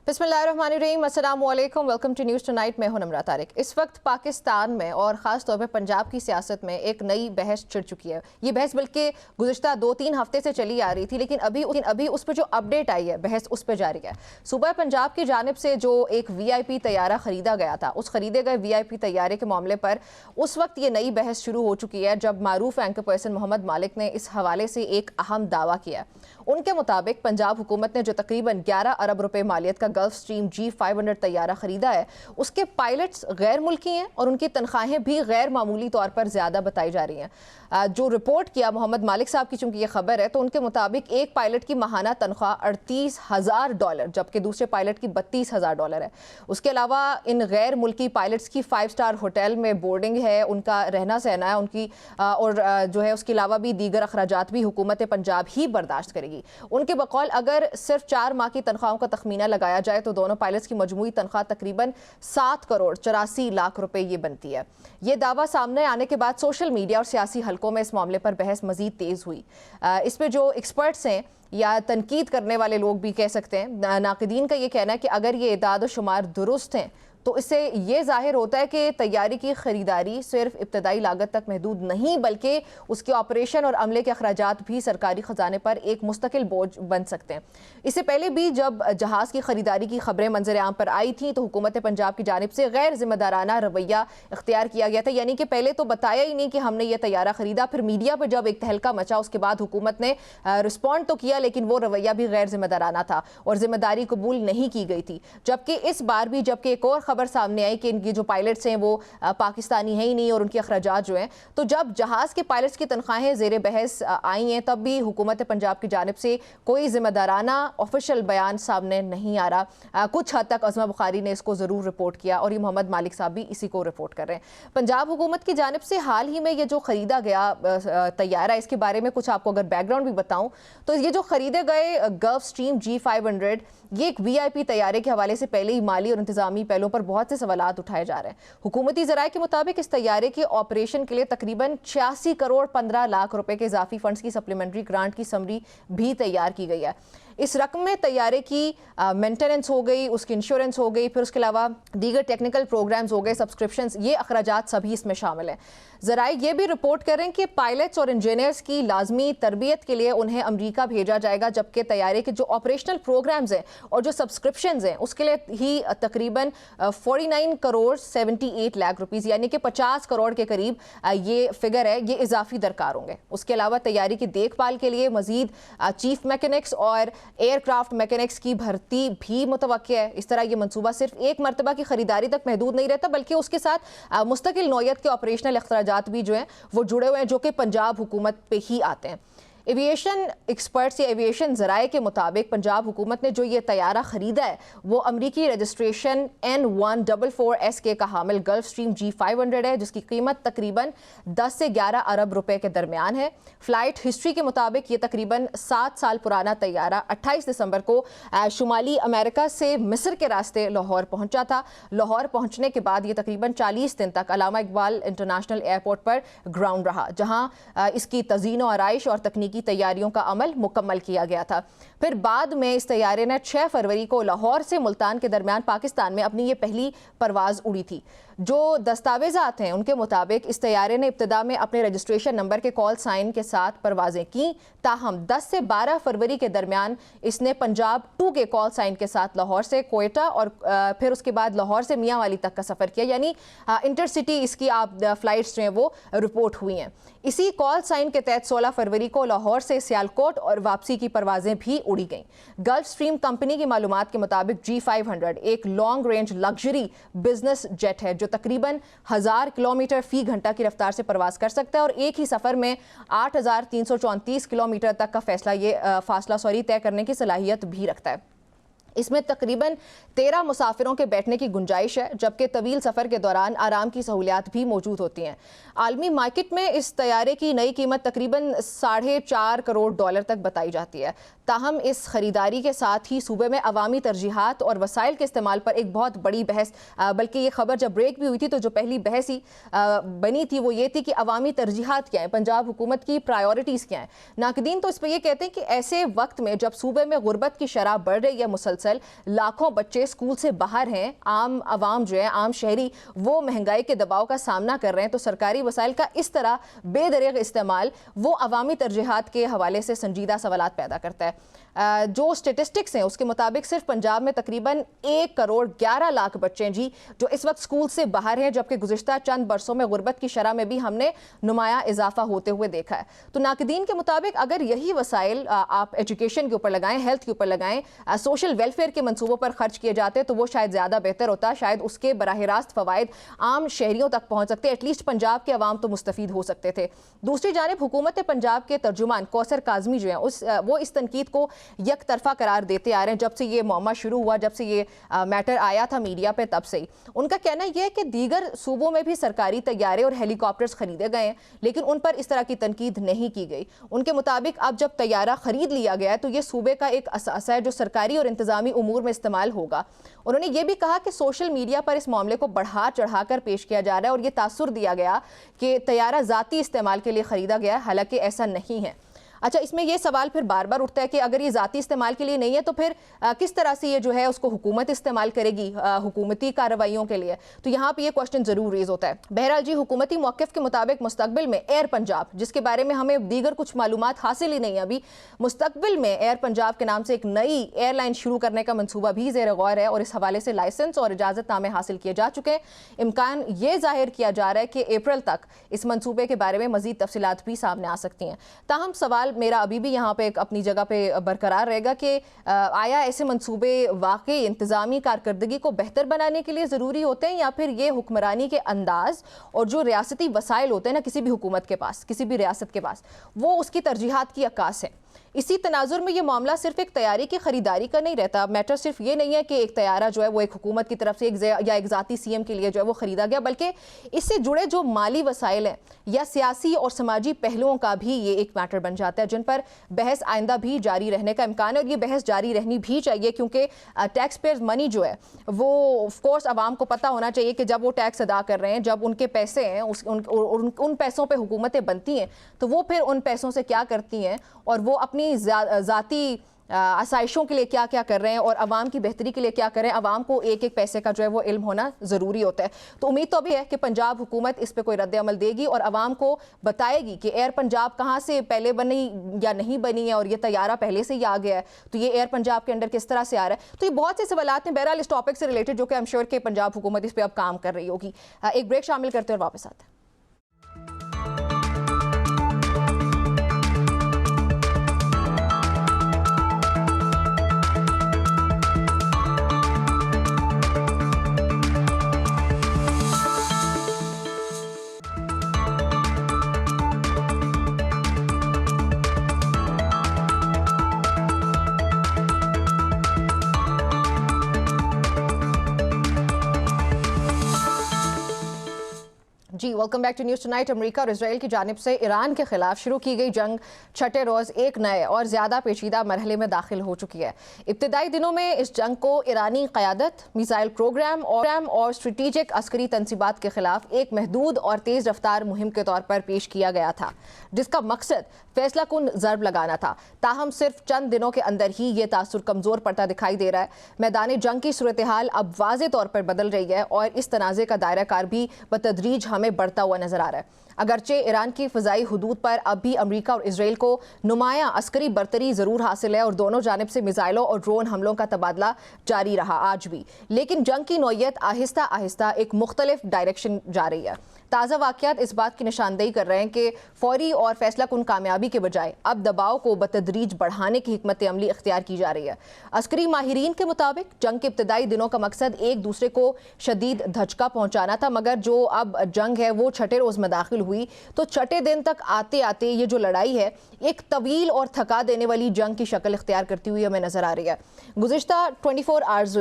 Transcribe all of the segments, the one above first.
बिस्मिल्लाहिर्रहमानिर्रहीम, अस्सलामु अलैकुम, वेलकम टू न्यूज़ टुनाइट। मैं हूं नम्रा तारिक। इस वक्त पाकिस्तान में और ख़ास तौर पे पंजाब की सियासत में एक नई बहस छिड़ चुकी है। ये बहस बल्कि गुज़िश्ता 2-3 हफ्ते से चली आ रही थी, लेकिन अभी उस पर जो अपडेट आई है, बहस उस पर जारी है। सूबा पंजाब की जानिब से जो एक VIP तैयारा ख़रीदा गया था, उस ख़रीदे गए VIP तैयारे के मामले पर उस वक्त ये नई बहस शुरू हो चुकी है जब मारूफ एंकर पर्सन मोहम्मद मालिक ने इस हवाले से एक अहम दावा किया। उनके मुताबिक पंजाब हुकूमत ने जो तकरीबन 11 अरब रुपए मालियत का गल्फ स्ट्रीम G500 तैयारा खरीदा है, उसके पायलट्स गैर मुल्की हैं और उनकी तनख्वाहें भी गैर मामूली तौर पर ज़्यादा बताई जा रही हैं। जो रिपोर्ट किया मोहम्मद मालिक साहब की, चूंकि ये खबर है, तो उनके मुताबिक एक पायलट की माहाना तनख्वाह $38,000 जबकि दूसरे पायलट की $32,000 है। उसके अलावा इन गैर मुल्की पायलट्स की 5 स्टार होटल में बोर्डिंग है, उनका रहना सहना है उनकी, और जो है उसके अलावा भी दीगर अखराजात भी हुकूमत पंजाब ही बर्दाश्त करेगी। उनके बकौल अगर सिर्फ 4 माह की तनख्वाहों का तखमीना लगाया जाए तो दोनों पायलट्स की मजमूई तनख्वाह तकरीबन 7 करोड़ 84 लाख रुपए ये बनती है। ये दावा सामने आने के बाद सोशल मीडिया और सियासी हलकों में इस मामले पर बहस मजीद तेज़ हुई। इस पर जो एक्सपर्ट्स हैं या तनकीद करने वाले लोग भी कह सकते हैं, नाक़दीन का ये कहना है कि अगर ये इदाद शुमार दुरुस्त हैं तो इससे ये जाहिर होता है कि तैयारी की ख़रीदारी सिर्फ इब्तदाई लागत तक महदूद नहीं, बल्कि उसके ऑपरेशन और अमले के अखराजात भी सरकारी ख़जाने पर एक मुस्तकिल बोझ बन सकते हैं। इससे पहले भी जब जहाज़ की ख़रीदारी की खबरें मंजर आम पर आई थी तो हुकूमत पंजाब की जानिब से गैर जिम्मेदाराना रवैया इख्तियार किया गया था, यानी कि पहले तो बताया ही नहीं कि हमने ये तैयारा ख़रीदा। फिर मीडिया पर जब एक तहलका मचा उसके बाद हुकूमत ने रिस्पॉन्ड तो किया, लेकिन वो रवैया भी गैर जिम्मेदाराना था और जिम्मेदारी कबूल नहीं की गई थी। जबकि इस बार भी जबकि एक और खबर सामने आई कि इनकी जो पायलट्स हैं वो पाकिस्तानी है ही नहीं और उनके अखराजात जो हैं, तो जब जहाज़ के पायलट्स की तनख्वाहें ज़ेर बहस आई हैं तब भी हुकूमत पंजाब की जानिब से कोई जिम्मेदाराना ऑफिशियल बयान सामने नहीं आ रहा। कुछ हद तक अज़मा बुखारी ने इसको ज़रूर रिपोर्ट किया और ये मोहम्मद मालिक साहब भी इसी को रिपोर्ट कर रहे हैं। पंजाब हुकूमत की जानिब से हाल ही में ये जो ख़रीदा गया तैयारा, इसके बारे में कुछ आपको अगर बैकग्राउंड भी बताऊँ तो ये जो ख़रीदे गए गल्फ स्ट्रीम G500 ये एक VIP तैयारे के हवाले से पहले ही माली और इंतजामी पहलों पर बहुत से सवालात उठाए जा रहे हैं। हुकूमती ज़राए के मुताबिक इस तैयारे के ऑपरेशन के लिए तकरीबन 86 करोड़ 15 लाख रुपए के इजाफी फंड्स की सप्लीमेंट्री ग्रांट की समरी भी तैयार की गई है। इस रकम में तैयारे की मेंटेनेंस हो गई, उसकी इंश्योरेंस हो गई, फिर उसके अलावा दीगर टेक्निकल प्रोग्राम्स हो गए, सब्सक्रिप्शंस, ये अखराजात सभी इसमें शामिल हैं। ज़राए ये भी रिपोर्ट करें कि पायलट्स और इंजीनियर्स की लाजमी तरबियत के लिए उन्हें अमरीका भेजा जाएगा, जबकि तैयारे के जो ऑपरेशनल प्रोग्राम्स हैं और जो सब्सक्रिप्शंस हैं उसके लिए ही तकरीबन 49 करोड़ 78 लाख रुपीज़ यानी कि 50 करोड़ के करीब ये फिगर है, ये इजाफी दरकार होंगे। उसके अलावा तैयारी की देखभाल के लिए मजीद चीफ मैकेनिक्स और एयरक्राफ्ट मैकेनिक्स की भर्ती भी मुतवक्की है। इस तरह ये मनसूबा सिर्फ एक मरतबा की खरीदारी तक महदूद नहीं रहता, बल्कि उसके साथ मुस्तकिल नौयत के ऑपरेशनल अखराजात भी जो हैं वो जुड़े हुए हैं, जो कि पंजाब हुकूमत पे ही आते हैं। एविएशन एक्सपर्ट्स या एविएशन ज़राए के मुताबिक पंजाब हुकूमत ने जो ये तैयारा ख़रीदा है वो अमरीकी रजिस्ट्रेशन N144SK का हामिल गल्फ स्ट्रीम G500 है, जिसकी कीमत तकरीबन 10 से 11 अरब रुपए के दरमियान है। फ़्लाइट हिस्ट्री के मुताबिक ये तकरीबन 7 साल पुराना तैयारा 28 दिसंबर को शुमाली अमेरिका से मिस्र के रास्ते लाहौर पहुँचा था। लाहौर पहुँचने के बाद ये तकरीबन 40 दिन तक अलामा इकबाल इंटरनेशनल एयरपोर्ट पर ग्राउंड रहा, जहाँ इसकी तज़ीन और आराइश और तकनीकी की तैयारियों का अमल मुकम्मल किया गया था। फिर बाद में इस तैयारे ने 6 फरवरी को लाहौर से मुल्तान के दरमियान पाकिस्तान में अपनी ये पहली परवाज़ उड़ी थी। जो दस्तावेज़ात हैं उनके मुताबिक इस तैयारे ने इब्तिदा में अपने रजिस्ट्रेशन नंबर के कॉल साइन के साथ परवाज़ें की, ताहम 10 से 12 फरवरी के दरमियान इसने पंजाब 2 के कॉल साइन के साथ लाहौर से कोयटा और फिर उसके बाद लाहौर से मियांवाली तक का सफ़र किया, यानी इंटरसिटी इसकी आप फ़्लाइट्स जो हैं वो रिपोर्ट हुई हैं। इसी कॉल साइन के तहत 16 फरवरी को लाहौर से सियालकोट और वापसी की परवाज़ें भी उड़ी गईं। गल्फ स्ट्रीम कंपनी की मालूमात के मुताबिक G500 एक long range luxury business jet है जो तकरीबन 1000 किलोमीटर फी घंटा की रफ्तार से परवाज़ कर सकता है और एक ही सफ़र में 8334 किलोमीटर तक का फासला तय करने की सलाहियत भी रखता है। इसमें तकरीबन 13 मुसाफिरों के बैठने की गुंजाइश है, जबकि तवील सफ़र के दौरान आराम की सहूलियात भी मौजूद होती हैं। आलमी मार्केट में इस तैयारे की नई कीमत तकरीबन $4.5 करोड़ तक बताई जाती है। ताहम इस खरीदारी के साथ ही सूबे में अवामी तरजीहात और वसाइल के इस्तेमाल पर एक बहुत बड़ी बहस, बल्कि ये खबर जब ब्रेक भी हुई थी तो जो पहली बहस ही बनी थी वो ये थी कि अवामी तरजीहात क्या है, पंजाब हुकूमत की प्रायोरिटीज़ क्या हैं। नाकदीन तो इस पर यह कहते हैं कि ऐसे वक्त में जब सूबे में गुर्बत की शरह बढ़ रही है मुसलसल, मुसलसल लाखों बच्चे स्कूल से बाहर हैं, आम आवाम जो है, आम शहरी, वो महंगाई के दबाव का सामना कर रहे हैं, तो सरकारी वसाइल का इस तरह बेदरीग इस्तेमाल वो अवामी तरजीहात के हवाले से संजीदा सवालात पैदा करता है। जो स्टेटिस्टिक्स हैं उसके मुताबिक सिर्फ पंजाब में तकरीबन 1 करोड़ 11 लाख बच्चे हैं जी जो इस वक्त स्कूल से बाहर हैं, जबकि गुज़िश्ता चंद बरसों में गुर्बत की शरह में भी हमने नुमाया इजाफा होते हुए देखा है। तो नाक़दीन के मुताबिक अगर यही वसाइल आप एजुकेशन के ऊपर लगाएं, हेल्थ के ऊपर लगाएं, सोशल वेलफेयर के मनसूबों पर खर्च किए जाते तो वो शायद ज़्यादा बेहतर होता, शायद उसके बराह रास्त फ़वाइद आम शहरियों तक पहुँच सकते, एटलीस्ट पंजाब के अवाम तो मुस्तफ़ीद हो सकते थे। दूसरी जानिब हुकूमत पंजाब के तर्जुमान कौसर काज़मी जो हैं वो इस तनकीद को एक तरफा करार देते आ रहे हैं जब से ये मामला शुरू हुआ, जब से ये मैटर आया था मीडिया पे, तब से ही उनका कहना यह है कि दीगर सूबों में भी सरकारी तैयारे और हेलीकॉप्टर्स खरीदे गए हैं लेकिन उन पर इस तरह की तनकीद नहीं की गई। उनके मुताबिक अब जब तैयारा खरीद लिया गया है तो ये सूबे का एक असासा है जो सरकारी और इंतजामी उमूर में इस्तेमाल होगा। उन्होंने ये भी कहा कि सोशल मीडिया पर इस मामले को बढ़ा चढ़ाकर पेश किया जा रहा है और ये तासुर दिया गया कि तैयारा ज़ाती इस्तेमाल के लिए खरीदा गया, हालांकि ऐसा नहीं है। अच्छा, इसमें यह सवाल फिर बार बार उठता है कि अगर ये ज़ाती इस्तेमाल के लिए नहीं है तो फिर किस तरह से ये जो है उसको हुकूमत इस्तेमाल करेगी हुकूमती कार्रवाइयों के लिए, तो यहाँ पे ये क्वेश्चन ज़रूर रेज होता है। बहरहाल जी, हुकूमती मौक़िफ़ के मुताबिक मुस्तकबिल में एयर पंजाब, जिसके बारे में हमें दीगर कुछ मालूमात हासिल ही नहीं है अभी, मुस्तकबिल में एयर पंजाब के नाम से एक नई एयरलाइन शुरू करने का मनसूबा भी ज़ेर गौर है और इस हवाले से लाइसेंस और इजाज़तनामे हासिल किए जा चुके हैं। इम्कान ये जाहिर किया जा रहा है कि अप्रैल तक इस मनसूबे के बारे में मज़ीद तफसीलात भी सामने आ सकती हैं। ताहम सवाल मेरा अभी भी यहाँ पे अपनी जगह पे बरकरार रहेगा कि आया ऐसे मंसूबे वाकई इंतज़ामी कारकर्दगी को बेहतर बनाने के लिए ज़रूरी होते हैं या फिर ये हुक्मरानी के अंदाज और जो रियासती वसाइल होते हैं ना किसी भी हुकूमत के पास, किसी भी रियासत के पास, वो उसकी तरजीहात की अक्कास है। इसी तनाजुर में ये मामला सिर्फ एक तैयारी की खरीदारी का नहीं रहता। मैटर सिर्फ ये नहीं है कि एक तैयारा जो है वो एक हुकूमत की तरफ से एक ज़ाती सीएम के लिए जो है वो ख़रीदा गया, बल्कि इससे जुड़े जो माली वसाइल हैं या सियासी और समाजी पहलुओं का भी ये एक मैटर बन जाता है जिन पर बहस आइंदा भी जारी रहने का इम्कान है और ये बहस जारी रहनी भी चाहिए क्योंकि टैक्स पेयर्स मनी जो है वो ऑफकोर्स आवाम को पता होना चाहिए कि जब वो टैक्स अदा कर रहे हैं, जब उनके पैसे हैं उन पैसों पर हुकूमतें बनती हैं तो वो फिर उन पैसों से क्या करती हैं और वो अपनी ज़ाती आसाइशों के लिए क्या क्या कर रहे हैं और अवाम की बेहतरी के लिए क्या कर रहे हैं। अवाम को एक एक पैसे का जो है वो इल्म होना ज़रूरी होता है। तो उम्मीद तो अभी है कि पंजाब हुकूमत इस पर कोई रद्द अमल देगी और अवाम को बताएगी कि एयर पंजाब कहाँ से पहले बनी या नहीं बनी है और ये तैयारा पहले से ही आ गया है, तो ये एयर पंजाब के अंडर किस तरह से आ रहा है। तो ये बहुत से सवालात हैं बहरहाल इस टॉपिक से रिलेटेड जो कि आई एम श्योर कि पंजाब हुकूमत इस पर अब काम कर रही होगी। एक ब्रेक शामिल करते हैं और वापस आते हैं। जी, welcome back to News Tonight. America और इजराइल की जानिब से ईरान के खिलाफ शुरू की गई जंग छठे रोज़ एक नए और ज़्यादा पेचीदा मरहले में दाखिल हो चुकी है। इब्तिदाई दिनों में इस जंग को ईरानी क़यादत, मिसाइल प्रोग्राम और स्ट्रेटेजिक अस्करी तनसीबात के खिलाफ एक महदूद और तेज़ रफ्तार मुहिम के तौर पर पेश किया गया था जिसका मकसद फैसला कुन ज़र्ब लगाना था। ताहम सिर्फ चंद दिनों के अंदर ही ये तासुर कमज़ोर पड़ता दिखाई दे रहा है। मैदान जंग की सूरत हाल अब वाज़े तौर पर बदल रही है और इस तनाज़े का दायरा कार भी बतदरीज हमें बढ़ता हुआ नजर आ रहा है। अगरचे ईरान की फ़िज़ाई हुदूद पर अब भी अमरीका और इजराइल को नुमाया अस्करी बरतरी ज़रूर हासिल है और दोनों जानिब से मिसाइलों और ड्रोन हमलों का तबादला जारी रहा आज भी, लेकिन जंग की नौयत आहिस्ता आहिस्ता एक मुख्तलिफ डायरेक्शन जा रही है। ताज़ा वाक़यात इस बात की निशानदेही कर रहे हैं कि फौरी और फैसला कुन कामयाबी के बजाय अब दबाव को बतदरीज बढ़ाने की हिकमत अमली इख्तियार की जा रही है। अस्करी माहिरीन के मुताबिक जंग के इब्तदाई दिनों का मकसद एक दूसरे को शदीद धचका पहुँचाना था, मगर जो अब जंग है वो छठे रोज़ में दाखिल हुई तो छठे दिन तक आते आते ये जो लड़ाई है एक तवील और थका देने वाली जंग की शक्ल इख्तियार करती हुई हमें नजर आ रही है। गुज़िश्ता 24 आवर्स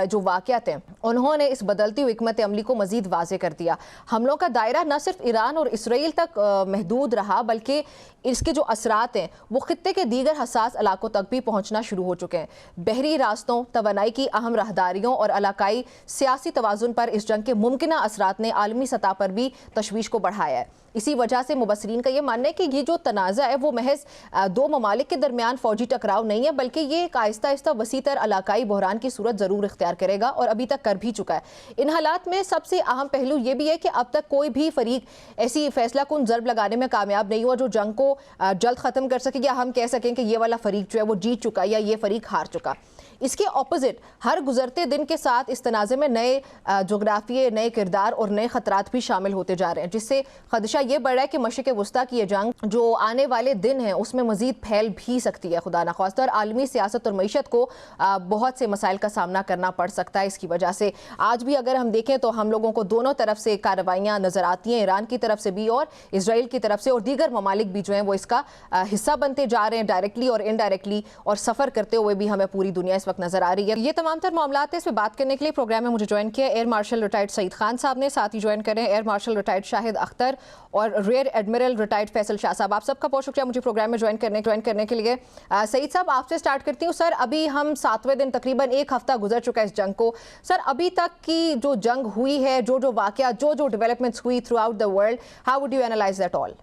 जो वाक़यात हैं उन्होंने इस बदलती हुई हिकमत अमली को मजीद वाज़े कर दिया। हमलों का दायरा न सिर्फ ईरान और इसराइल तक महदूद रहा, बल्कि इसके जो असरात हैं वो खित्ते के दीगर हसास इलाकों तक भी पहुँचना शुरू हो चुके हैं। बहरी रास्तों, तवानाई की अहम राहदारियों और इलाकाई सियासी तवाज़ुन पर इस जंग के मुमकिन असरात ने आलमी सतह पर भी तशवीश को बढ़ाया है। इसी वजह से मुबसरीन का ये मानना है कि ये जो तनाज़ा है वो महज दो ममालिक के दरमियान फौजी टकराव नहीं है, बल्कि ये एक आहिस्ता आहिस्ता वसीतर इलाकाई बहरान की सूरत ज़रूर इख्तियार करेगा और अभी तक कर भी चुका है। इन हालात में सबसे अहम पहलू ये भी है कि अब तक कोई भी फरीक ऐसी फैसला कुन ज़र्ब लगाने में कामयाब नहीं हुआ जो जंग को जल्द ख़त्म कर सके, या हम कह सकें कि ये वाला फरीक जो है वो जीत चुका या ये फरीक हार चुका। इसके ऑपोजिट हर गुजरते दिन के साथ इस तनाज़े में नए जोग्राफिये, नए किरदार और नए ख़तरात भी शामिल होते जा रहे हैं, जिससे खदशा ये बढ़ रहा है कि मशरिक़ वस्ता की ये जंग जो आने वाले दिन हैं उसमें मज़ीद फैल भी सकती है, खुदा न ख्वास्ता, और आलमी सियासत और मईशत को बहुत से मसाइल का सामना करना पड़ सकता है। इसकी वजह से आज भी अगर हम देखें तो हम लोगों को दोनों तरफ से कार्रवाइयाँ नज़र आती हैं, ईरान की तरफ से भी और इसराइल की तरफ से, और दीगर ममालिक भी जो हैं वो इसका हिस्सा बनते जा रहे हैं डायरेक्टली और इनडायरेक्टली, और सफ़र करते हुए भी हमें पूरी दुनिया इस वक्त नजर आ रही है। ये तमाम तर मामलात है। इस पर बात करने के लिए प्रोग्राम में मुझे ज्वाइन किया air marshal retired Saeed Khan साहब ने, साथ ही ज्वाइन करें air marshal retired Shahid Akhtar और rear admiral retired Faisal Shah साहब। आप सबका बहुत शुक्रिया मुझे प्रोग्राम में ज्वाइन करने के लिए। सईद साहब, आपसे स्टार्ट करती हूँ। सर, अभी हम 7वें दिन, तकरीबन एक हफ्ता गुजर चुका है इस जंग को। सर, अभी तक की जो जंग हुई है, जो वाकया, जो डेवलपमेंट्स हुई through out the world, how would you analyse that all?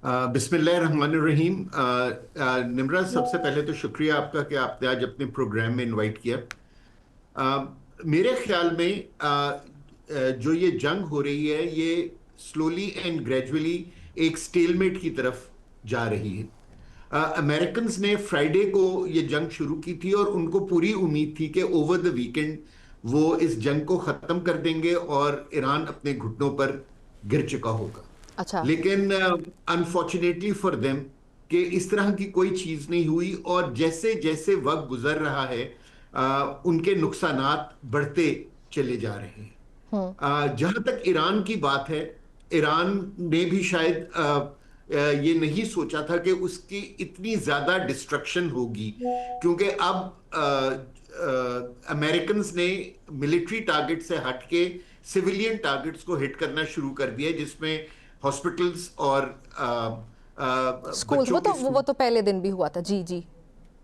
बिस्मिल्लाहिर्रहमानिर्रहीम। निम्रा, सबसे पहले तो शुक्रिया आपका कि आपने आज अपने प्रोग्राम में इनवाइट किया। मेरे ख्याल में जो ये जंग हो रही है ये स्लोली एंड ग्रेजुअली एक स्टेलमेट की तरफ जा रही है। अमेरिकन्स ने फ्राइडे को ये जंग शुरू की थी और उनको पूरी उम्मीद थी कि ओवर द वीकेंड वो इस जंग को ख़त्म कर देंगे और ईरान अपने घुटनों पर गिर चुका होगा। अच्छा। लेकिन अनफॉर्चुनेटली फॉर देम कि इस तरह की कोई चीज नहीं हुई, और जैसे जैसे वक्त गुजर रहा है उनके नुकसानात बढ़ते चले जा रहे हैं। जहां तक ईरान की बात है, ईरान ने भी शायद ये नहीं सोचा था कि उसकी इतनी ज्यादा डिस्ट्रक्शन होगी, क्योंकि अब अमेरिकन्स ने मिलिट्री टारगेट से हटके सिविलियन टारगेट्स को हिट करना शुरू कर दिया, जिसमें हॉस्पिटल्स और स्कूल्स, वो तो पहले दिन भी हुआ था। जी जी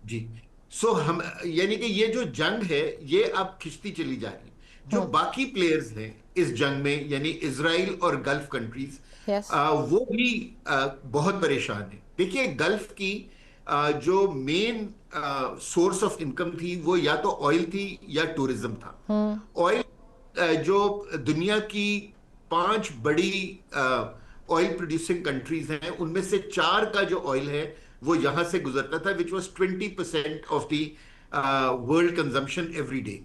जी। सो हम, यानी कि ये जो जंग है ये अब खिंचती चली जा रही है। जो बाकी प्लेयर्स हैं इस जंग में, यानी इजराइल और गल्फ कंट्रीज, वो भी बहुत परेशान है। देखिए, गल्फ की जो मेन सोर्स ऑफ इनकम थी वो या तो ऑयल थी या टूरिज्म था। ऑयल, जो दुनिया की 5 बड़ी ऑयल प्रोड्यूसिंग कंट्रीज हैं उनमें से 4 का जो ऑयल है वो यहां से गुजरता था, which was 20% of the world consumption every day.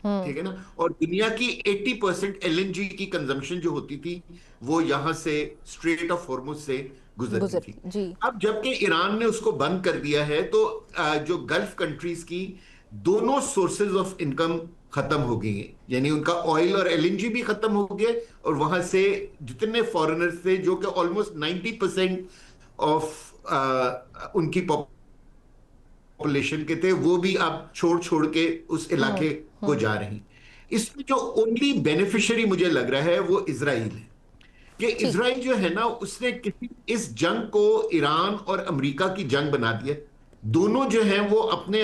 ठीक है ना। और दुनिया की 80% एलएनजी की कंजम्पशन जो होती थी वो यहां से स्ट्रेट ऑफ हॉर्मुज से गुजरती थी। जी। अब जबकि ईरान ने उसको बंद कर दिया है तो जो गल्फ कंट्रीज की दोनों सोर्सेज ऑफ इनकम खत्म हो गई है, यानी उनका ऑयल और एलएनजी भी खत्म हो गए, और वहां से जितने फॉरेनर्स थे, जो कि ऑलमोस्ट 90% ऑफ उनकी पॉपुलेशन के थे, वो भी अब छोड़ के उस इलाके को जा रही। इसमें जो ओनली बेनिफिशियरी मुझे लग रहा है वो इजराइल है, कि इजराइल जो है ना, उसने इस जंग को ईरान और अमेरिका की जंग बना दिया। दोनों जो हैं वो अपने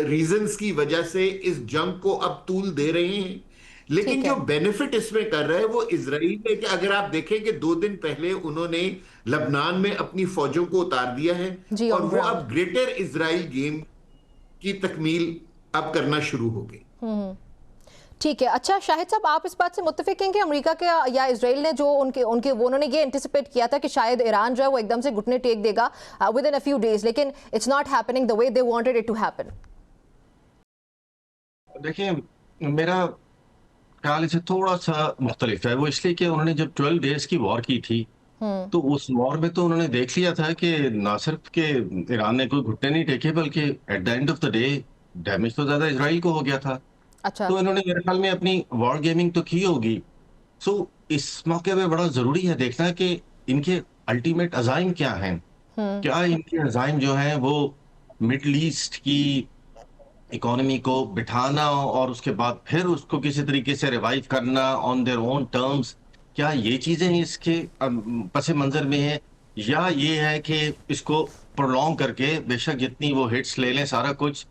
रीजंस की वजह से इस जंग को अब तूल दे रहे हैं, लेकिन जो बेनिफिट इसमें कर रहा है वो इजराइल है। कि अगर आप देखें कि 2 दिन पहले उन्होंने लबनान में अपनी फौजों को उतार दिया है और वो अब ग्रेटर इजराइल गेम की तकमील अब करना शुरू हो गई। ठीक है। अच्छा शाहिद साहब, आप इस बात से मुत्तफिक हैं कि अमेरिका के या इजराइल ने जो उन्होंने ये एंटिसिपेट किया था कि शायद ईरान जो है वो एकदम से घुटने टेक देगा within a few days, लेकिन it's not happening the way they wanted it to happen? देखिए, मेरा ख्याल इससे थोड़ा सा मुख्तलिफ है। वो इसलिए कि उन्होंने जब 12 डेज की वॉर की थी तो उस वॉर में तो उन्होंने देख लिया था कि ना सिर्फ के ईरान ने कोई घुटने नहीं टेके, बल्कि at the end of the day damage तो ज्यादा इजराइल को हो गया था। अच्छा। तो इन्होंने मेरे ख्याल में अपनी वॉर गेमिंग तो की होगी। सो इस मौके पे बड़ा जरूरी है देखना कि इनके अल्टीमेट अजाइम क्या हैं। क्या इनके अजाइम जो हैं वो मिडल ईस्ट की इकोनॉमी को बिठाना और उसके बाद फिर उसको किसी तरीके से रिवाइव करना ऑन देयर ओन टर्म्स, क्या ये चीजें इसके पस मंजर में है, या ये है कि इसको प्रोलॉन्ग करके बेशक जितनी वो हिट्स ले लें सारा कुछ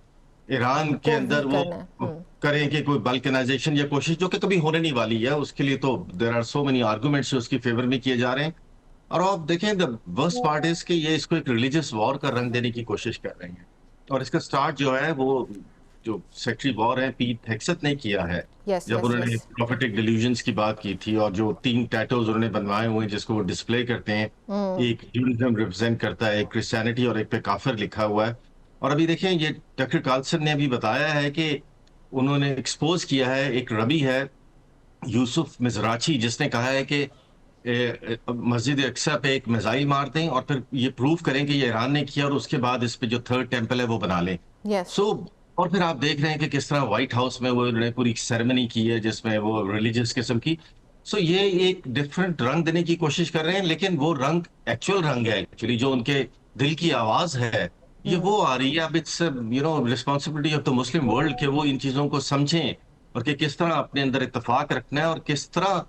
ईरान के को अंदर वीक वो करना है। करें कि कोई बल्कनाइजेशन या कोशिश जो कि कभी होने नहीं वाली है, उसके लिए तो there are so many arguments उसकी फेवर में किए जा रहे हैं। और आप देखें द वर्स्ट पार्ट इज कि ये इसको एक रिलीजियस वॉर का रंग देने की कोशिश कर रहे हैं, और इसका स्टार्ट जो है वो जो सेक्रेटरी वॉर है पीट हेग्सेथ ने किया है, यस जब यस उन्होंने यस। प्रोफेटिक डिल्यूजन्स की बात की थी, और जो 3 टैटूज उन्होंने बनवाए हुए हैं जिसको वो डिस्प्ले करते हैं, एक ज्यूडिज्म रिप्रेजेंट करता है, एक क्रिश्चियनिटी, और एक पे काफिर लिखा हुआ है। और अभी देखें ये टकर कार्लसन ने अभी बताया है कि उन्होंने एक्सपोज किया है, एक रबी है यूसुफ मिजराची, जिसने कहा है कि मस्जिद अक्सा पे एक मिसाइल मार दें और फिर ये प्रूव करें कि ये ईरान ने किया, और उसके बाद इस पे जो थर्ड टेम्पल है वो बना लें। यस। सो और फिर आप देख रहे हैं कि किस तरह व्हाइट हाउस में वो उन्होंने पूरी सेरेमनी की है जिसमें वो रिलीजियस किस्म की। सो ये एक डिफरेंट रंग देने की कोशिश कर रहे हैं, लेकिन वो रंग एक्चुअल रंग है, एक्चुअली जो उनके दिल की आवाज है ये वो आ रही है। अब it's responsibility of the Muslim world कि वो इन चीजों को समझें, और कि किस तरह अपने अंदर इत्तेफाक रखना है, और किस तरह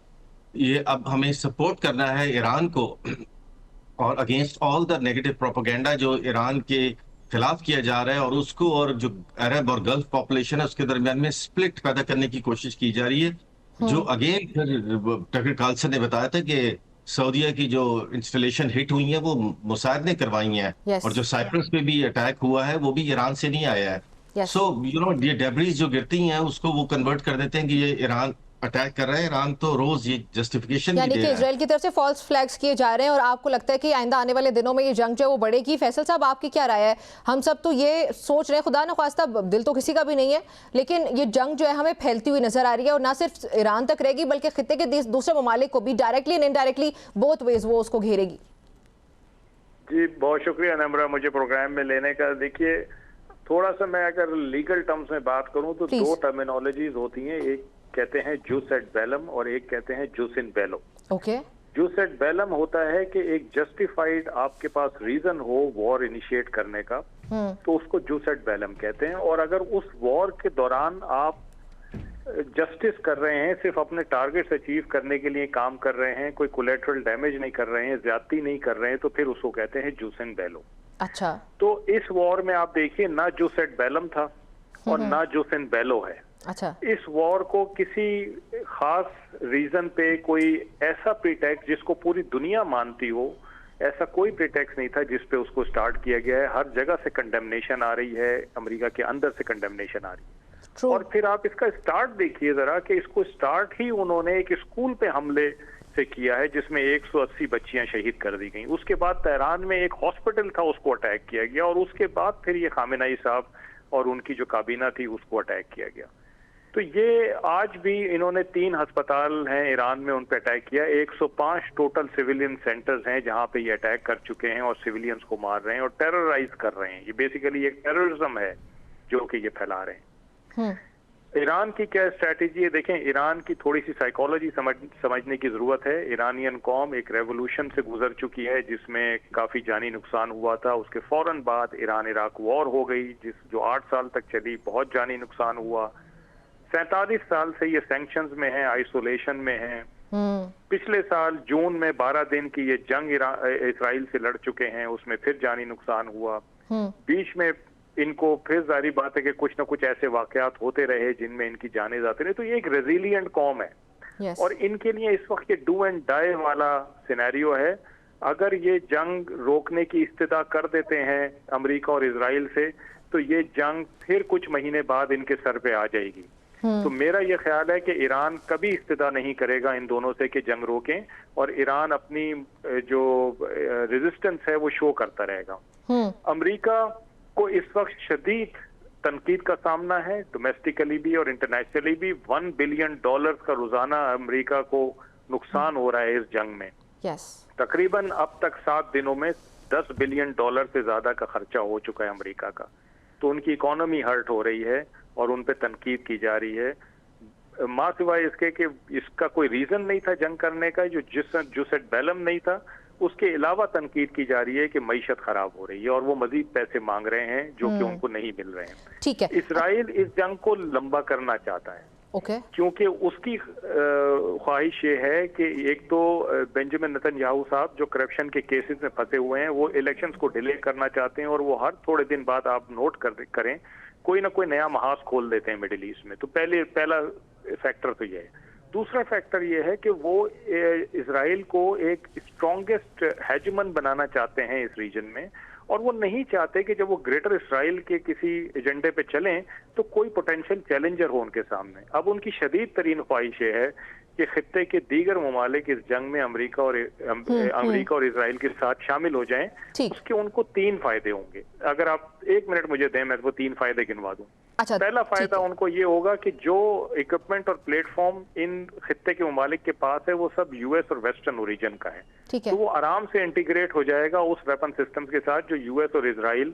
ये अब हमें सपोर्ट करना है ईरान को, और against all the negative propaganda जो ईरान के खिलाफ किया जा रहा है, और उसको और जो अरब और गल्फ पॉपुलेशन है उसके दरमियान में स्प्लिट पैदा करने की कोशिश की जा रही है, जो अगेन फिर टकर कार्लसन ने बताया था कि सऊदीया की जो इंस्टॉलेशन हिट हुई है वो मुसाद ने करवाई हैं, यस। और जो साइप्रस पे भी अटैक हुआ है वो भी ईरान से नहीं आया है। यस। सो ये डेब्रिस जो गिरती हैं उसको वो कन्वर्ट कर देते हैं कि ये ईरान अटैक कर रहा है। ईरान तो रोज ये जस्टिफिकेशन भी यानी दे कि रहा है। इजराइल की तरफ से फॉल्स फ्लैग्स किए जा रहे हैं, और आपको लगता है कि आइंदा आने वाले दिनों में ये जंग जो है वो बढ़ेगी? फैसल साहब, आपकी क्या राय है? हम सब तो ये सोच रहे हैं, खुदा न ख्वास्ता दिल तो किसी का भी नहीं है, लेकिन ये जंग जो है हमें फैलती हुई नजर आ रही है, और ना सिर्फ ईरान तक रहेगी बल्कि खित्ते के दूसरे ममालिक को भी directly and indirectly both ways वो उसको घेरेगी। जी बहुत शुक्रिया नम्रा मुझे प्रोग्राम में लेने का। देखिए थोड़ा सा मैं अगर लीगल टर्म्स में बात करूं तो Please. 2 टर्मिनोलॉजीज होती हैं, एक कहते हैं जूस एट बेलम और एक कहते हैं जूस इन बेलो। ओके। जूस एट बेलम होता है कि एक जस्टिफाइड आपके पास रीजन हो वॉर इनिशिएट करने का, तो उसको जूस एट बेलम कहते हैं। और अगर उस वॉर के दौरान आप जस्टिस कर रहे हैं, सिर्फ अपने टारगेट्स अचीव करने के लिए काम कर रहे हैं, कोई कोलेटरल डैमेज नहीं कर रहे हैं, ज्यादती नहीं कर रहे हैं, तो फिर उसको कहते हैं जूस एंड बेलो। अच्छा। तो इस वॉर में आप देखिए ना जूस एट बेलम था और ना जूस एंड बेलो है। अच्छा। इस वॉर को किसी खास रीजन पे कोई ऐसा प्रीटेक्स्ट जिसको पूरी दुनिया मानती हो, ऐसा कोई प्रीटेक्स्ट नहीं था जिस पे उसको स्टार्ट किया गया है। हर जगह से कंडेमनेशन आ रही है, अमेरिका के अंदर से कंडेमनेशन आ रही है। True. और फिर आप इसका स्टार्ट देखिए जरा कि इसको स्टार्ट ही उन्होंने एक स्कूल पे हमले से किया है जिसमें 180 बच्चियां शहीद कर दी गई। उसके बाद तेहरान में एक हॉस्पिटल था उसको अटैक किया गया, और उसके बाद फिर ये खामेनेई साहब और उनकी जो काबीना थी उसको अटैक किया गया। तो ये आज भी इन्होंने 3 अस्पताल हैं ईरान में, उन पे अटैक किया। 105 टोटल सिविलियन सेंटर्स हैं जहां पे ये अटैक कर चुके हैं और सिविलियंस को मार रहे हैं और टेरराइज कर रहे हैं। ये बेसिकली एक टेररिज्म है जो कि ये फैला रहे हैं। ईरान की क्या स्ट्रैटेजी है? देखें, ईरान की थोड़ी सी साइकोलॉजी समझने की जरूरत है। ईरानियन कौम एक रेवोल्यूशन से गुजर चुकी है जिसमें काफी जानी नुकसान हुआ था। उसके फौरन बाद ईरान इराक वॉर हो गई जो 8 साल तक चली, बहुत जानी नुकसान हुआ। 47 साल से ये सैंक्शंस में है, आइसोलेशन में है। पिछले साल जून में 12 दिन की ये जंग इसराइल से लड़ चुके हैं, उसमें फिर जानी नुकसान हुआ। बीच में इनको फिर जारी बात है कि कुछ ना कुछ ऐसे वाकयात होते रहे जिनमें इनकी जाने जाते रहे। तो ये एक रेजिलिएंट कौम है। yes. और इनके लिए इस वक्त ये डू एंड डाई वाला सिनेरियो है। अगर ये जंग रोकने की इस्तिदा कर देते हैं अमेरिका और इजराइल से, तो ये जंग फिर कुछ महीने बाद इनके सर पे आ जाएगी। तो मेरा ये ख्याल है कि ईरान कभी इस्तिदा नहीं करेगा इन दोनों से कि जंग रोकें, और ईरान अपनी जो रेजिस्टेंस है वो शो करता रहेगा। अमेरिका को इस वक्त शदीद तनकीद का सामना है, डोमेस्टिकली भी और इंटरनेशनली भी। $1 बिलियन का रोजाना अमेरिका को नुकसान हो रहा है इस जंग में। yes. तकरीबन अब तक 7 दिनों में $10 बिलियन से ज्यादा का खर्चा हो चुका है अमेरिका का। तो उनकी इकोनॉमी हर्ट हो रही है और उन पे तनकीद की जा रही है। मां सिवाय इसके कि इसका कोई रीजन नहीं था जंग करने का, जो जुसेट बेलम नहीं था, उसके अलावा तनकीद की जा रही है कि मईशत खराब हो रही है और वो मजीद पैसे मांग रहे हैं जो कि उनको नहीं मिल रहे हैं। ठीक है, इसराइल इस जंग को लंबा करना चाहता है क्योंकि उसकी ख्वाहिश ये है कि एक तो बेंजामिन नेतन्याहू साहब जो करप्शन के केसेस में फंसे हुए हैं वो इलेक्शंस को डिले करना चाहते हैं और वो हर थोड़े दिन बाद आप नोट करें कोई ना कोई नया महाज खोल देते हैं मिडिल ईस्ट में। तो पहला फैक्टर तो ये है। दूसरा फैक्टर ये है कि वो इजराइल को एक स्ट्रॉन्गेस्ट हेजमन बनाना चाहते हैं इस रीजन में और वो नहीं चाहते कि जब वो ग्रेटर इसराइल के किसी एजेंडे पे चलें तो कोई पोटेंशियल चैलेंजर हो उनके सामने। अब उनकी शदीद तरीन ख्वाहिश ये है कि खित्ते के दीगर ममालिक इस जंग में अमेरिका और इजराइल के साथ शामिल हो जाएं। उसके उनको 3 फायदे होंगे। अगर आप 1 मिनट मुझे दें मैं वो 3 फायदे गिनवा दूं। अच्छा, पहला फायदा उनको ये होगा कि जो इक्विपमेंट और प्लेटफॉर्म इन खित्ते के ममालिक के पास है वो सब यूएस और वेस्टर्न ओरिजिन का है, तो वो आराम से इंटीग्रेट हो जाएगा उस वेपन सिस्टम के साथ जो यूएस और इजराइल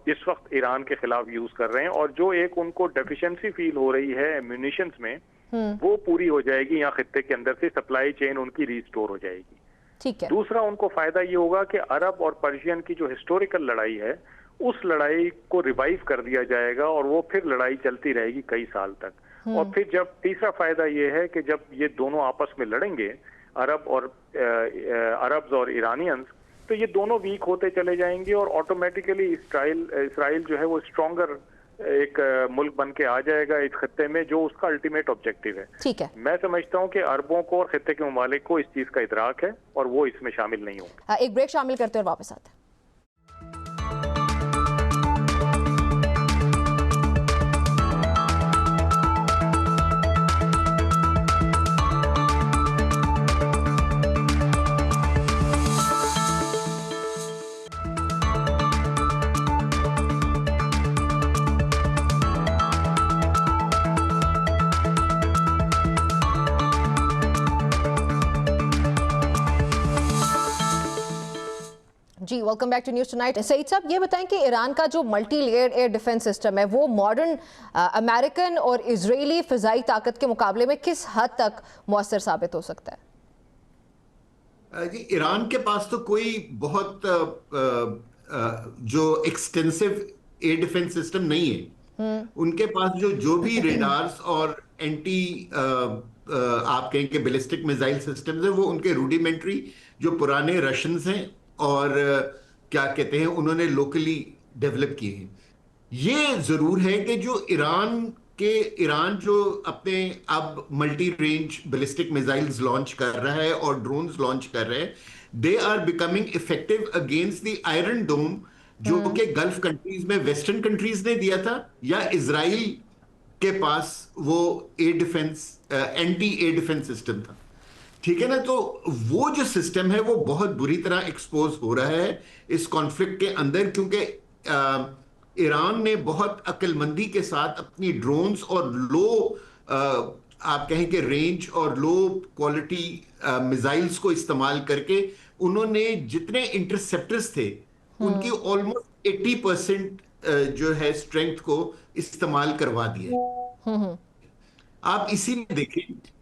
इस वक्त ईरान के खिलाफ यूज कर रहे हैं। और जो एक उनको डेफिशिएंसी फील हो रही है एम्यूनिशंस में वो पूरी हो जाएगी, यहाँ खित्ते के अंदर से सप्लाई चेन उनकी रिस्टोर हो जाएगी। ठीक है। दूसरा उनको फायदा ये होगा कि अरब और पर्शियन की जो हिस्टोरिकल लड़ाई है उस लड़ाई को रिवाइव कर दिया जाएगा और वो फिर लड़ाई चलती रहेगी कई साल तक। और फिर जब तीसरा फायदा ये है कि जब ये दोनों आपस में लड़ेंगे अरब्स और ईरानियंस, तो ये दोनों वीक होते चले जाएंगे और ऑटोमेटिकली इसराइल जो है वो स्ट्रॉन्गर एक मुल्क बन के आ जाएगा इस खत्ते में, जो उसका अल्टीमेट ऑब्जेक्टिव है। ठीक है। मैं समझता हूँ कि अरबों को और खत्ते के ममालिक को इस चीज का इदराक है और वो इसमें शामिल नहीं होंगे। एक ब्रेक शामिल करते हैं और वापस आते हैं। जी, welcome back to News Tonight. Saeed साहब, ये बताएं कि ईरान का जो multi layered air defence system है वो मॉडर्न अमेरिकन और इजरायली फ़िज़ाई ताकत के मुकाबले में किस हद तक मुअस्सर साबित हो सकता है? जी, ईरान के पास तो कोई बहुत जो एक्सटेंसिव एयर डिफेंस सिस्टम नहीं है। उनके पास जो भी रेडार्स और एंटी आप कहें कि बैलिस्टिक मिसाइल सिस्टम्स है वो उनके रूडिमेंट्री जो पुराने रशियंस हैं और क्या कहते हैं उन्होंने लोकली डेवलप किए हैं। ये जरूर है कि जो ईरान जो अपने अब multi range ballistic missiles launch कर रहा है और ड्रोन्स लॉन्च कर रहे हैं, they are becoming effective against the Iron Dome जो कि गल्फ कंट्रीज में वेस्टर्न कंट्रीज ने दिया था या इजराइल के पास वो air defence anti air defence system था। ठीक है ना, तो वो जो सिस्टम है वो बहुत बुरी तरह एक्सपोज हो रहा है इस कॉन्फ्लिक्ट के अंदर, क्योंकि ईरान ने बहुत अक्लमंदी के साथ अपनी ड्रोन्स और लो आप कहें कि रेंज और लो क्वालिटी मिसाइल्स को इस्तेमाल करके उन्होंने जितने इंटरसेप्टर्स थे उनकी ऑलमोस्ट 80% जो है स्ट्रेंथ को इस्तेमाल करवा दिया। आप इसी में देखें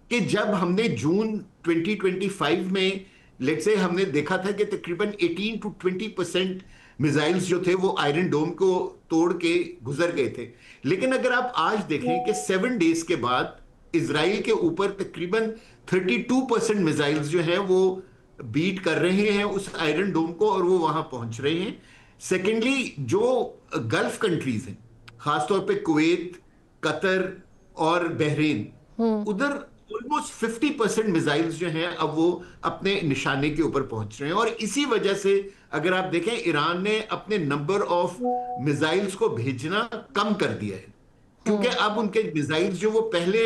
कि जब हमने जून 2025 में लेट्स से हमने देखा था कि तकरीबन 18 to 20% मिसाइल्स जो थे वो आयरन डोम को तोड़ के गुजर गए थे, लेकिन अगर आप आज देखें कि 7 डेज के बाद इजराइल के ऊपर तकरीबन 32% मिसाइल्स जो हैं वो बीट कर रहे हैं उस आयरन डोम को और वो वहां पहुंच रहे हैं। सेकेंडली, जो गल्फ कंट्रीज हैं खासतौर पे कुवैत, कतर और बहरीन, उधर ऑलमोस्ट 50% मिसाइल्स जो हैं अब वो अपने निशाने के ऊपर पहुंच रहे हैं। और इसी वजह से अगर आप देखें ईरान ने अपने नंबर ऑफ मिसाइल्स को भेजना कम कर दिया है, क्योंकि अब उनके मिसाइल्स जो वो पहले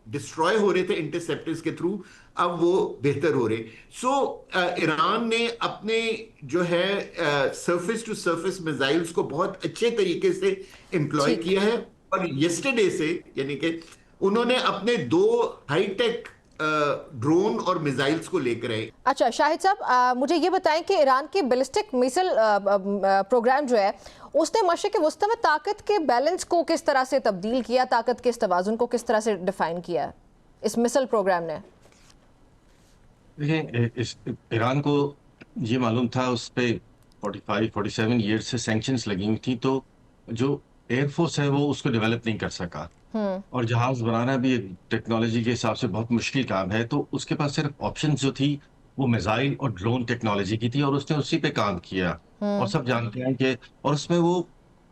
डिस्ट्रॉय हो रहे थे इंटरसेप्टर्स के थ्रू अब वो बेहतर हो रहे। सो ईरान ने अपने जो है सरफेस टू सरफेस मिसाइल्स को बहुत अच्छे तरीके से एम्प्लॉय किया है और येस्टरडे से यानी कि उन्होंने अपने 2 हाईटेक ड्रोन और मिसाइल्स को लेकर आए। अच्छा शाहिद साहब, मुझे ये बताएं कि ईरान की बैलिस्टिक मिसाइल प्रोग्राम जो है उसने मशरिक़ वस्ता में ताकत के बैलेंस को किस तरह से तब्दील किया, ताकत के इस तवाज़ुन को किस तरह से डिफाइन किया इस मिसाइल प्रोग्राम ने? देखिए, इस ईरान को ये मालूम था उस पे 45-47 ईयर्स से सैंक्शंस लगी हुई थी, तो जो एयरफोर्स है वो उसको डेवलप नहीं कर सका। और जहाज बनाना भी टेक्नोलॉजी के हिसाब से बहुत मुश्किल काम है, तो उसके पास सिर्फ ऑप्शंस जो थी वो मिसाइल और ड्रोन टेक्नोलॉजी की थी, और उसने उसी पे काम किया। और सब जानते हैं कि और उसमें वो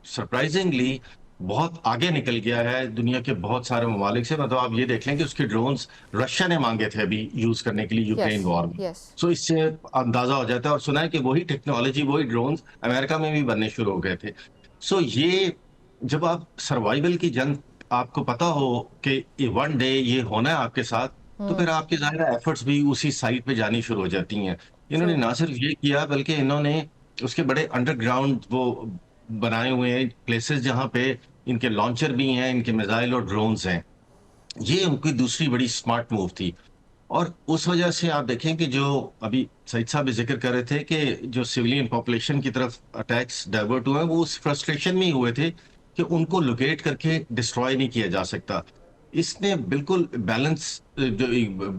सरप्राइजिंगली बहुत आगे निकल गया है दुनिया के बहुत सारे ममालिक से। मतलब आप ये देख लें कि उसके ड्रोन्स रशिया ने मांगे थे अभी यूज करने के लिए यूक्रेन यस वॉर में। यस सो इससे अंदाजा हो जाता है, और सुना है कि वही टेक्नोलॉजी वही ड्रोन्स अमेरिका में भी बनने शुरू हो गए थे। सो ये जब आप सर्वाइवल की जंग आपको पता हो कि वन डे ये होना है आपके साथ, तो फिर आपकी जाहिर एफर्ट्स भी उसी साइट पे जानी शुरू हो जाती हैं। इन्होंने ट्रू ना सिर्फ ये किया बल्कि इन्होंने उसके बड़े अंडरग्राउंड वो बनाए हुए हैं प्लेसेस जहां पे इनके लॉन्चर भी हैं, इनके मिसाइल और ड्रोन्स हैं। ये उनकी दूसरी बड़ी स्मार्ट मूव थी। और उस वजह से आप देखें कि जो अभी सईद साहब भी जिक्र कर रहे थे कि जो सिविलियन पॉपुलेशन की तरफ अटैक्स डाइवर्ट हुए हैं, वो उस फ्रस्ट्रेशन में ही हुए थे कि उनको लोकेट करके डिस्ट्रॉय नहीं किया जा सकता। इसने बिल्कुल बैलेंस जो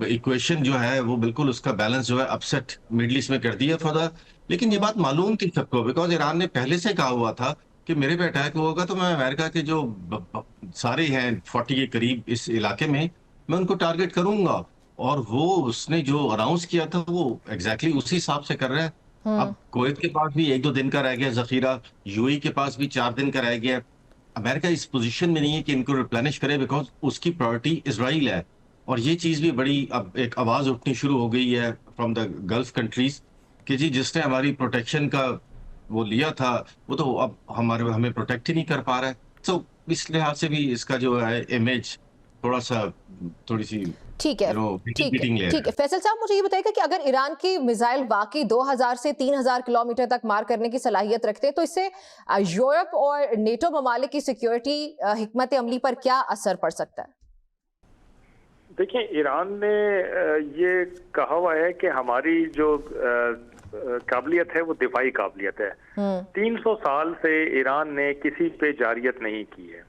इक्वेशन जो है वो बिल्कुल उसका बैलेंस जो है अपसेट मिडल ईस्ट में कर दिया फॉर द। लेकिन ये बात मालूम थी सबको, बिकॉज ईरान ने पहले से कहा हुआ था कि मेरे पे अटैक होगा तो मैं अमेरिका के जो सारे हैं 40 के करीब इस इलाके में, मैं उनको टारगेट करूंगा। और वो उसने जो अनाउंस किया था वो एग्जैक्टली उसी हिसाब से कर रहा है। अब कुवैत के पास भी 1-2 दिन का रह गया जखीरा, यूएई के पास भी 4 दिन का रह गया। अमेरिका इस पोजीशन में नहीं है कि इनको रिप्लेनिश करे, बिकॉज उसकी प्रायोरिटी इजराइल है। और ये चीज भी बड़ी अब एक आवाज उठनी शुरू हो गई है फ्रॉम द गल्फ कंट्रीज कि जी जिसने हमारी प्रोटेक्शन का वो लिया था वो तो अब हमें प्रोटेक्ट ही नहीं कर पा रहा है। तो इस लिहाज से भी इसका जो है इमेज थोड़ा सा थोड़ी सी ठीक है बीटिंग ले रहा ठीक है। फैसल साहब मुझे ये बताइएगा कि अगर ईरान की मिसाइल वाकई 2000 से 3000 किलोमीटर तक मार करने की सलाहियत रखते हैं, तो इससे यूरोप और नेटो ममालिक की सिक्योरिटी हिकमत अमली पर क्या असर पड़ सकता है? देखिए, ईरान ने ये कहा हुआ है कि हमारी जो काबिलियत है वो दिफाई काबिलियत है। 300 साल से ईरान ने किसी पे जारियत नहीं की है।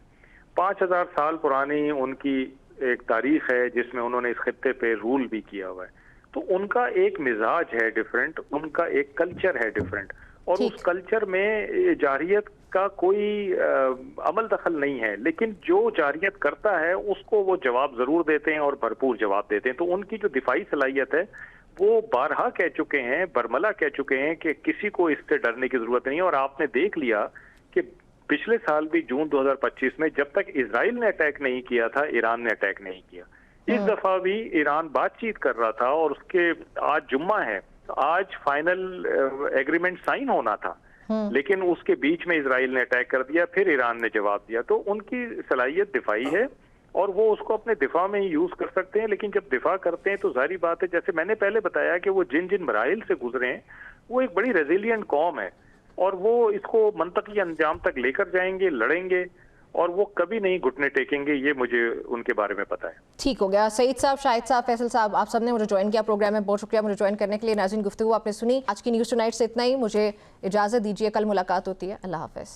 5000 साल पुरानी उनकी एक तारीख है जिसमें उन्होंने इस खित्ते पे रूल भी किया हुआ है। तो उनका एक मिजाज है डिफरेंट, उनका एक कल्चर है डिफरेंट, और उस कल्चर में जारियत का कोई अमल दखल नहीं है। लेकिन जो जारियत करता है उसको वो जवाब जरूर देते हैं और भरपूर जवाब देते हैं। तो उनकी जो दिफाई सलाहियत है वो बारहा कह चुके हैं, बरमला कह चुके हैं कि किसी को इससे डरने की जरूरत नहीं है। और आपने देख लिया कि पिछले साल भी जून 2025 में जब तक इजराइल ने अटैक नहीं किया था, ईरान ने अटैक नहीं किया। इस दफा भी ईरान बातचीत कर रहा था, और उसके आज जुम्मा है, आज फाइनल एग्रीमेंट साइन होना था, लेकिन उसके बीच में इजराइल ने अटैक कर दिया, फिर ईरान ने जवाब दिया। तो उनकी सलाहियत दिफाई है और वो उसको अपने दिफा में ही यूज कर सकते हैं। लेकिन जब दिफा करते हैं तो जाहिर बात है, जैसे मैंने पहले बताया कि वो जिन जिन मराइल से गुजरे हैं, वो एक बड़ी रेजिलियंट कौम है, और वो इसको मंतकी अंजाम तक लेकर जाएंगे, लड़ेंगे, और वो कभी नहीं घुटने टेकेंगे। ये मुझे उनके बारे में पता है। ठीक हो गया। सईद साहब, शाहिद साहब, फैसल साहब, आप सबने मुझे ज्वाइन किया प्रोग्राम में, बहुत शुक्रिया मुझे ज्वाइन करने के लिए। नाज़रीन, गुफ्तगू आपने सुनी। आज की न्यूज़ टुनाइट से इतना ही। मुझे इजाज़त दीजिए, कल मुलाकात होती है। अल्लाह हाफ़िज़।